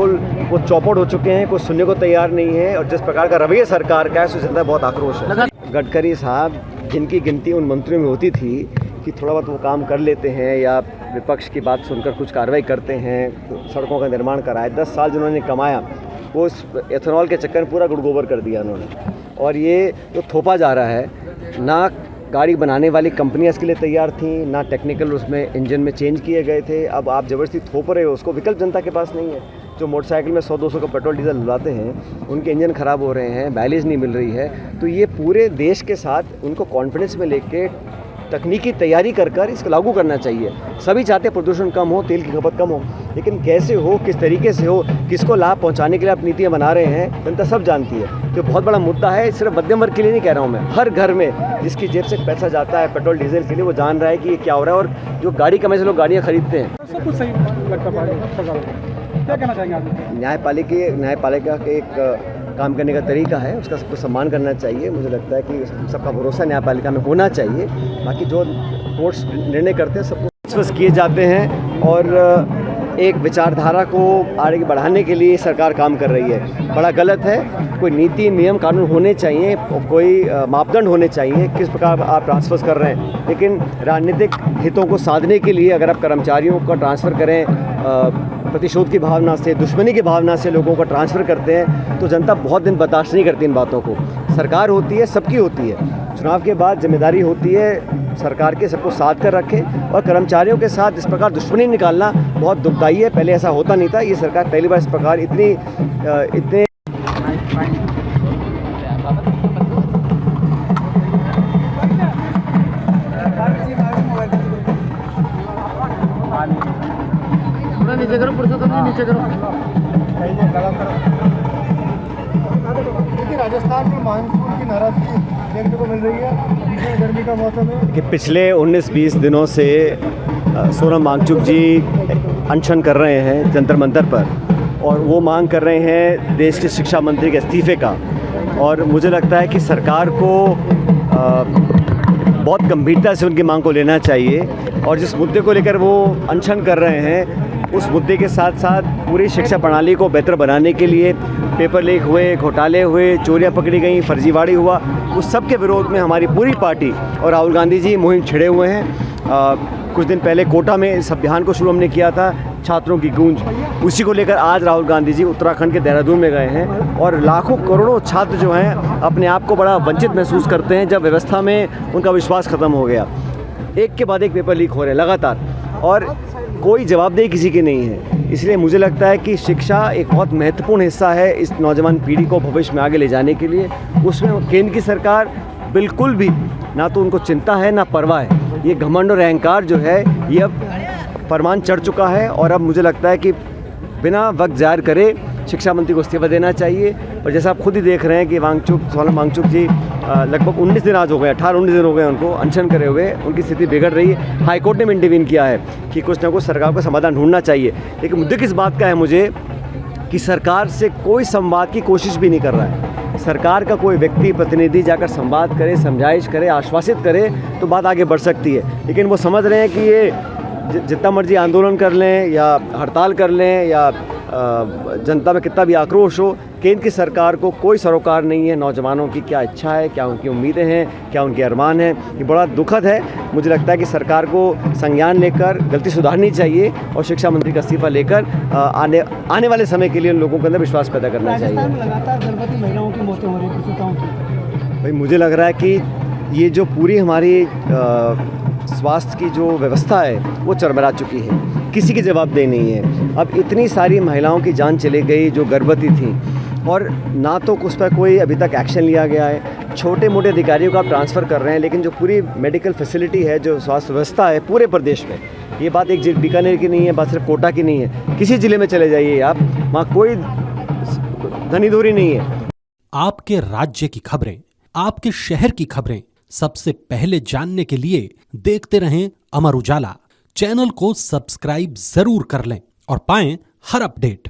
बिल्कुल वो चौपट हो चुके हैं, कुछ सुनने को तैयार नहीं है। और जिस प्रकार का रवैया सरकार का है उससे जनता बहुत आक्रोश है। गडकरी साहब, जिनकी गिनती उन मंत्रियों में होती थी कि थोड़ा बहुत वो काम कर लेते हैं या विपक्ष की बात सुनकर कुछ कार्रवाई करते हैं, सड़कों का निर्माण कराए, 10 साल जिन्होंने कमाया वो इस एथेनॉल के चक्कर में पूरा गुड़गोबर कर दिया उन्होंने। और ये जो थोपा जा रहा है, ना गाड़ी बनाने वाली कंपनियां इसके लिए तैयार थी, ना टेक्निकल उसमें इंजन में चेंज किए गए थे। अब आप ज़बरदस्ती थोप रहे हो, उसको विकल्प जनता के पास नहीं है। जो लाइकिल में 100-200 का पेट्रोल डीजल डलवाते हैं, उनके इंजन ख़राब हो रहे हैं, माइलेज नहीं मिल रही है। तो ये पूरे देश के साथ उनको कॉन्फिडेंस में लेके तकनीकी तैयारी कर इसको लागू करना चाहिए। सभी चाहते हैं प्रदूषण कम हो, तेल की खपत कम हो, लेकिन कैसे हो, किस तरीके से हो, किसको लाभ पहुंचाने के लिए आप नीतियां बना रहे हैं, जनता सब जानती है। तो बहुत बड़ा मुद्दा है, सिर्फ मध्यम वर्ग के लिए नहीं कह रहा हूं मैं, हर घर में जिसकी जेब से पैसा जाता है पेट्रोल डीजल के लिए, वो जान रहा है कि ये क्या हो रहा है। और जो गाड़ी कमाई से लोग गाड़ियाँ खरीदते हैं, सब कुछ सही लगता है। क्या कहना चाहेंगे आप? न्यायपालिका के एक काम करने का तरीका है, उसका सबको सम्मान करना चाहिए। मुझे लगता है कि सबका भरोसा न्यायपालिका में होना चाहिए। बाकी जो कोर्ट्स निर्णय करते हैं सबको विश्वास किए जाते हैं और एक विचारधारा को आगे बढ़ाने के लिए सरकार काम कर रही है। बड़ा गलत है। कोई नीति, नियम, कानून होने चाहिए, कोई मापदंड होने चाहिए किस प्रकार आप ट्रांसफर कर रहे हैं। लेकिन राजनीतिक हितों को साधने के लिए अगर आप कर्मचारियों का ट्रांसफ़र करें, प्रतिशोध की भावना से, दुश्मनी की भावना से लोगों को ट्रांसफ़र करते हैं, तो जनता बहुत दिन बर्दाश्त नहीं करती इन बातों को। सरकार होती है, सबकी होती है। चुनाव के बाद जिम्मेदारी होती है सरकार के सबको साथ कर रखें, और कर्मचारियों के साथ इस प्रकार दुश्मनी निकालना बहुत दुखदाई है। पहले ऐसा होता नहीं था। ये सरकार पहली बार इस प्रकार इतने नीचे करो, नीचे करो। राजस्थान में मानसून की नाराजगी देखने को मिल रही है, गर्मी का मौसम है कि पिछले 19-20 दिनों से सोनम वांगचुक जी अनशन कर रहे हैं जंतर मंतर पर, और वो मांग कर रहे हैं देश के शिक्षा मंत्री के इस्तीफे का। और मुझे लगता है कि सरकार को बहुत गंभीरता से उनकी मांग को लेना चाहिए, और जिस मुद्दे को लेकर वो अनशन कर रहे हैं उस मुद्दे के साथ साथ पूरी शिक्षा प्रणाली को बेहतर बनाने के लिए पेपर लीक हुए, घोटाले हुए, चोरियां पकड़ी गई, फर्जीवाड़ी हुआ, उस सब के विरोध में हमारी पूरी पार्टी और राहुल गांधी जी मुहिम छिड़े हुए हैं। कुछ दिन पहले कोटा में इस अभियान को शुरू हमने किया था, छात्रों की गूंज, उसी को लेकर आज राहुल गांधी जी उत्तराखंड के देहरादून में गए हैं। और लाखों करोड़ों छात्र जो हैं अपने आप को बड़ा वंचित महसूस करते हैं जब व्यवस्था में उनका विश्वास ख़त्म हो गया। एक के बाद एक पेपर लीक हो रहे हैं लगातार, और कोई जवाबदेही किसी की नहीं है। इसलिए मुझे लगता है कि शिक्षा एक बहुत महत्वपूर्ण हिस्सा है इस नौजवान पीढ़ी को भविष्य में आगे ले जाने के लिए। उसमें केंद्र की सरकार बिल्कुल भी ना तो उनको चिंता है ना परवाह है। ये घमंड और अहंकार जो है ये अब फरमान चढ़ चुका है, और अब मुझे लगता है कि बिना वक्त ज़ाहिर करे शिक्षा मंत्री को इस्तीफा देना चाहिए। और जैसा आप खुद ही देख रहे हैं कि सोनम वांगचुक जी लगभग 19 दिन आज हो गए, 18-19 दिन हो गए उनको अनशन करे हुए, उनकी स्थिति बिगड़ रही है। हाईकोर्ट ने भी इंटरवीन किया है कि कुछ ना कुछ सरकार को समाधान ढूंढना चाहिए। लेकिन मुद्दे किस बात का है मुझे कि सरकार से कोई संवाद की कोशिश भी नहीं कर रहा है। सरकार का कोई व्यक्ति प्रतिनिधि जाकर संवाद करे, समझाइश करे, आश्वासित करे तो बात आगे बढ़ सकती है। लेकिन वो समझ रहे हैं कि ये जितना मर्जी आंदोलन कर लें या हड़ताल कर लें या जनता में कितना भी आक्रोश हो, केंद्र की सरकार को कोई सरोकार नहीं है नौजवानों की क्या इच्छा है, क्या उनकी उम्मीदें हैं, क्या उनके अरमान हैं। ये बड़ा दुखद है। मुझे लगता है कि सरकार को संज्ञान लेकर गलती सुधारनी चाहिए और शिक्षा मंत्री का इस्तीफा लेकर आने वाले समय के लिए उन लोगों के अंदर विश्वास पैदा करना चाहिए। राजस्थान में लगातार गर्भवती महिलाओं की मौतें हो रही हैं, प्रसूताओं की। भाई मुझे लग रहा है कि ये जो पूरी हमारी स्वास्थ्य की जो व्यवस्था है वो चरमरा चुकी है, किसी की जवाबदेही नहीं है। अब इतनी सारी महिलाओं की जान चली गई जो गर्भवती थी, और ना तो उस पर कोई अभी तक एक्शन लिया गया है। छोटे मोटे अधिकारियों का आप ट्रांसफ़र कर रहे हैं, लेकिन जो पूरी मेडिकल फैसिलिटी है, जो स्वास्थ्य व्यवस्था है पूरे प्रदेश में, ये बात एक बीकानेर की नहीं है, बात सिर्फ कोटा की नहीं है। किसी ज़िले में चले जाइए आप, वहाँ कोई धनी धूरी नहीं है। आपके राज्य की खबरें, आपके शहर की खबरें सबसे पहले जानने के लिए देखते रहें अमर उजाला। चैनल को सब्सक्राइब जरूर कर लें और पाएं हर अपडेट।